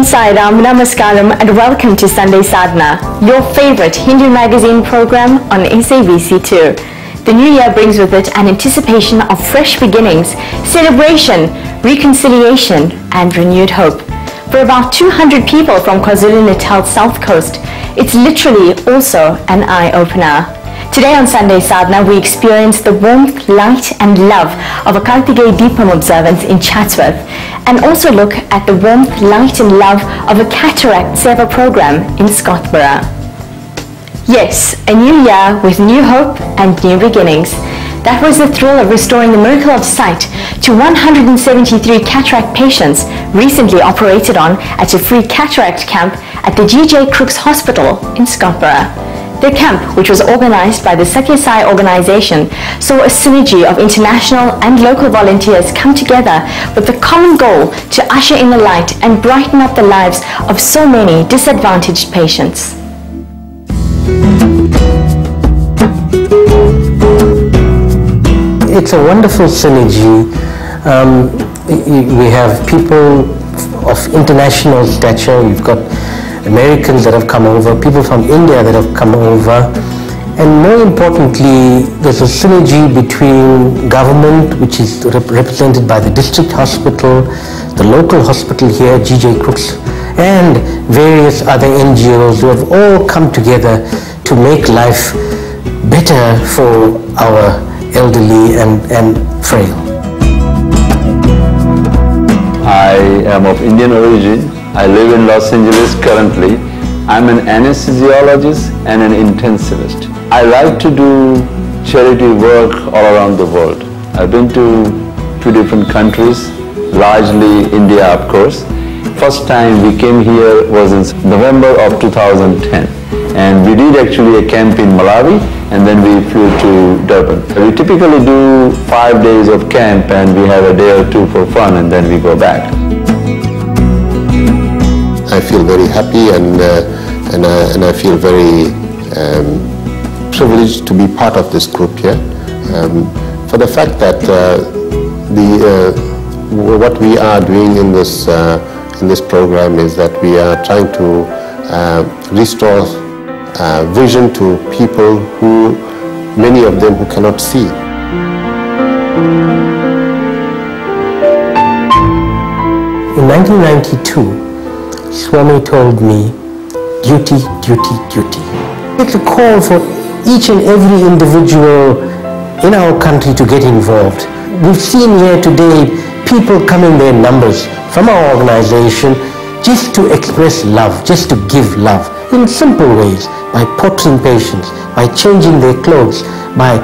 Sairam, Namaskaram and welcome to Sunday Sadhana, your favorite Hindu magazine program on SABC2. The new year brings with it an anticipation of fresh beginnings, celebration, reconciliation and renewed hope. For about 200 people from KwaZulu-Natal's South Coast, it's literally also an eye-opener. Today on Sunday Sadhana, we experience the warmth, light and love of a Kartigay Deepam observance in Chatsworth and also look at the warmth, light and love of a cataract seva program in Scottsboro. Yes, a new year with new hope and new beginnings. That was the thrill of restoring the miracle of sight to 173 cataract patients recently operated on at a free cataract camp at the GJ Crookes Hospital in Scottsboro. The camp, which was organized by the Satya Sai organization, saw a synergy of international and local volunteers come together with the common goal to usher in the light and brighten up the lives of so many disadvantaged patients. It's a wonderful synergy. We have people of international stature. We've got Americans that have come over, people from India that have come over, and more importantly, there's a synergy between government, which is represented by the district hospital, the local hospital here, GJ Crookes, and various other NGOs who have all come together to make life better for our elderly and frail. I am of Indian origin. I live in Los Angeles currently. I'm an anesthesiologist and an intensivist. I like to do charity work all around the world. I've been to 2 different countries, largely India, of course. First time we came here was in November of 2010. And we did actually a camp in Malawi, and then we flew to Durban. We typically do 5 days of camp, and we have a day or 2 for fun, and then we go back. I feel very happy and I feel very privileged to be part of this group here. For the fact that what we are doing in this program is that we are trying to restore vision to people many of them who cannot see. In 1992, Swami told me, duty, duty, duty. It's a call for each and every individual in our country to get involved. We've seen here today people come in their numbers from our organization just to express love, just to give love in simple ways, by portraying patients, by changing their clothes, by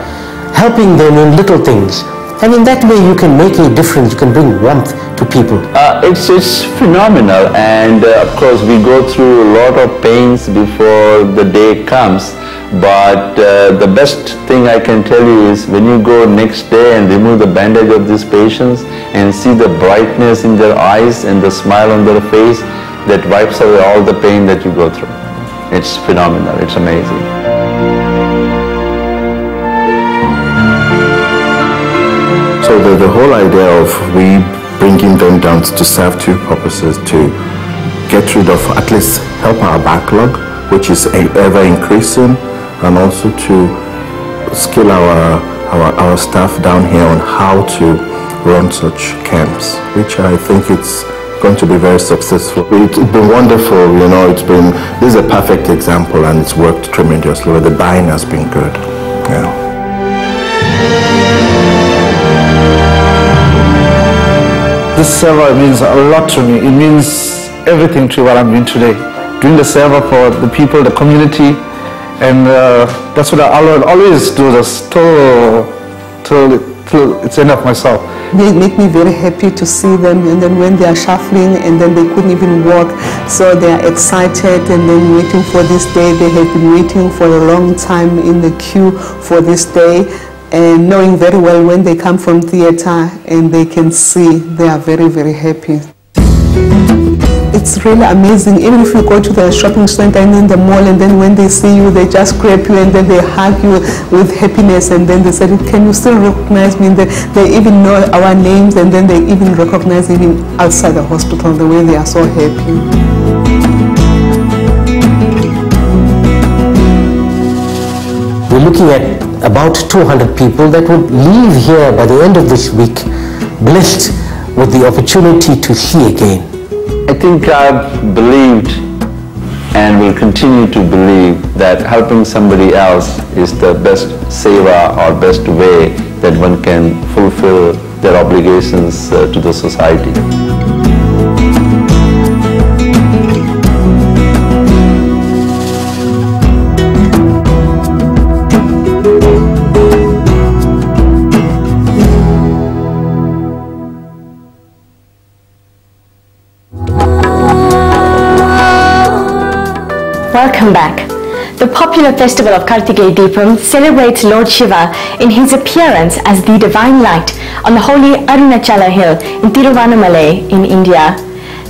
helping them in little things. And in that way you can make a difference, you can bring warmth to people. It's phenomenal, and of course we go through a lot of pains before the day comes, but the best thing I can tell you is when you go next day and remove the bandage of these patients and see the brightness in their eyes and the smile on their face, that wipes away all the pain that you go through. It's phenomenal, it's amazing. So the whole idea of bringing them down to serve 2 purposes: to get rid of, at least help our backlog, which is ever increasing, and also to skill our staff down here on how to run such camps, which I think it's going to be very successful. It's been wonderful, you know. This is a perfect example, and it's worked tremendously. The buying has been good. Yeah. This seva means a lot to me. It means everything to what I'm doing today. Doing the seva for the people, the community, and that's what I always do, this till it's enough myself. They make me very happy to see them, and then when they are shuffling and then they couldn't even walk, so they are excited and then waiting for this day. They have been waiting for a long time in the queue for this day, and knowing very well when they come from theater and they can see, they are very, very happy. it's really amazing. Even if you go to the shopping center and in the mall, and then when they see you, they just grab you and then they hug you with happiness, and then they say, can you still recognize me? And they even know our names, and then they even recognize even outside the hospital the way they are so happy. We're looking at about 200 people that would leave here by the end of this week blessed with the opportunity to see again. I think I've believed and will continue to believe that helping somebody else is the best seva or best way that one can fulfill their obligations to the society. Welcome back. The popular festival of Kartigay Deepam celebrates Lord Shiva in his appearance as the divine light on the holy Arunachala hill in Tiruvannamalai in India.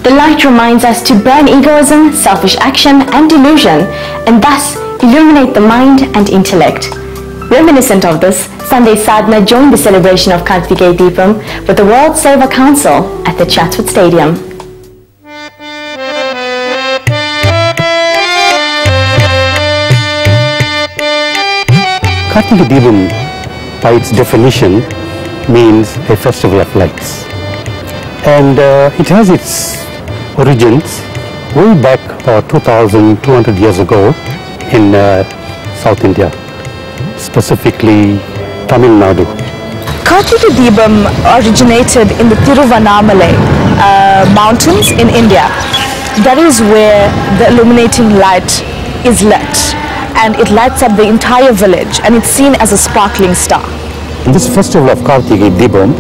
The light reminds us to burn egoism, selfish action and delusion, and thus illuminate the mind and intellect. Reminiscent of this, Sunday Sadhana joined the celebration of Kartigay Deepam with the World Seva Council at the Chatsworth Stadium. Kartigay Deepam, by its definition, means a festival of lights. And it has its origins way back 2,200 years ago in South India, specifically Tamil Nadu. Kartigay Deepam originated in the Tiruvannamalai mountains in India. That is where the illuminating light is lit, and it lights up the entire village, and it's seen as a sparkling star. In this festival of Kartigay Deepam,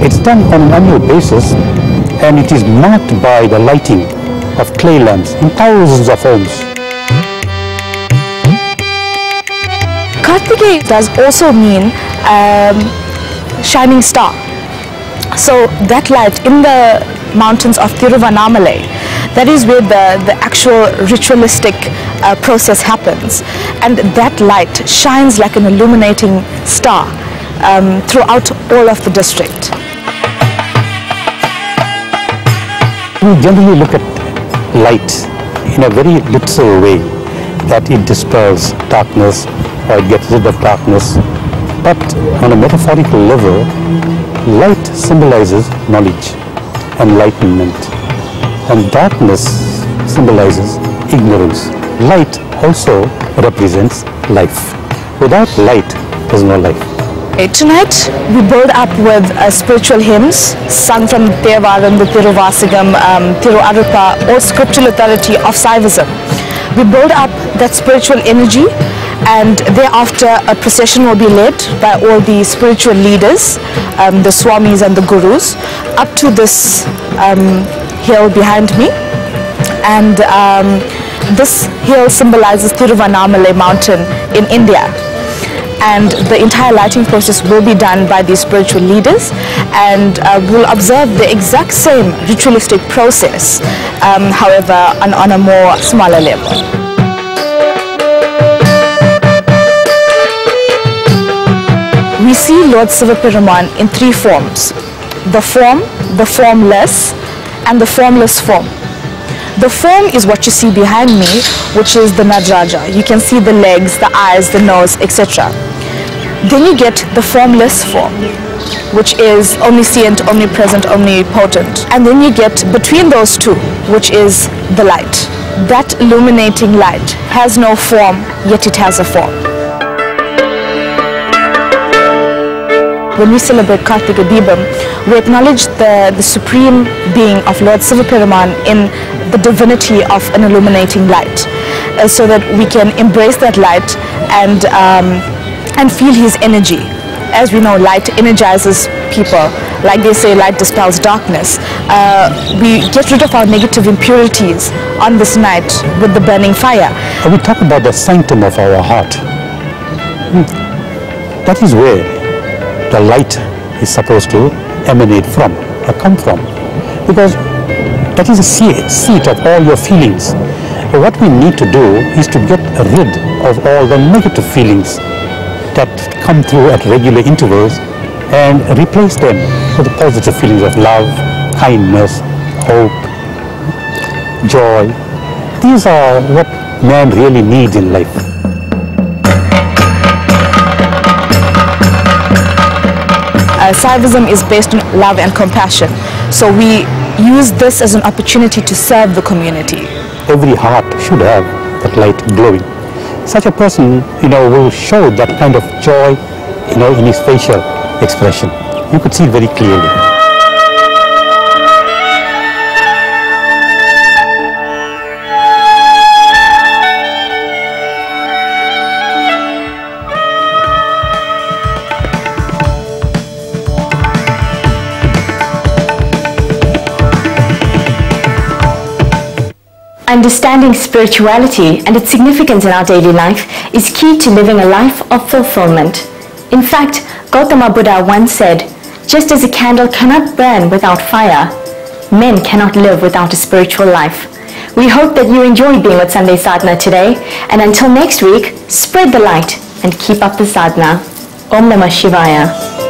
it's done on an annual basis, and it is marked by the lighting of clay lamps in thousands of homes. Kartigay does also mean shining star. So that light in the mountains of Tiruvannamalai, that is where the actual ritualistic process happens, and that light shines like an illuminating star throughout all of the district. We generally look at light in a very literal way, that it dispels darkness or it gets rid of darkness. But on a metaphorical level, light symbolizes knowledge, enlightenment, and darkness symbolizes ignorance. Light also represents life. Without light, there's no life. Tonight we build up with spiritual hymns sung from Thevaram, the Thiruvasigam, Thiru Arupa, or scriptural authority of Saivism. We build up that spiritual energy, and thereafter a procession will be led by all the spiritual leaders, the Swamis and the Gurus, up to this hill behind me. And this hill symbolizes Tiruvannamalai mountain in India. And the entire lighting process will be done by these spiritual leaders, and we'll observe the exact same ritualistic process, however on a more smaller level. We see Lord Sivaperuman in three forms: the form, the formless, and the formless form. The form is what you see behind me, which is the Nadraja. You can see the legs, the eyes, the nose, etc. Then you get the formless form, which is omniscient, omnipresent, omnipotent. And then you get between those two, which is the light. That illuminating light has no form, yet it has a form. When we celebrate Kartigay Deepam, we acknowledge the supreme being of Lord Sivaperuman in the divinity of an illuminating light, so that we can embrace that light and feel his energy. As we know, light energizes people. Like they say, light dispels darkness. We get rid of our negative impurities on this night with the burning fire. We talk about the sanctum of our heart. That is where the light is supposed to emanate from or come from. Because That is a seat of all your feelings. What we need to do is to get rid of all the negative feelings that come through at regular intervals and replace them with the positive feelings of love, kindness, hope, joy. These are what man really needs in life. Saivism is based on love and compassion. So we use this as an opportunity to serve the community. Every heart should have that light glowing. Such a person, will show that kind of joy, in his facial expression. You could see it very clearly. Understanding spirituality and its significance in our daily life is key to living a life of fulfillment. In fact, Gautama Buddha once said, "Just as a candle cannot burn without fire, men cannot live without a spiritual life." We hope that you enjoyed being with Sunday Sadhana today, and until next week, spread the light and keep up the sadhana. Om Namah Shivaya.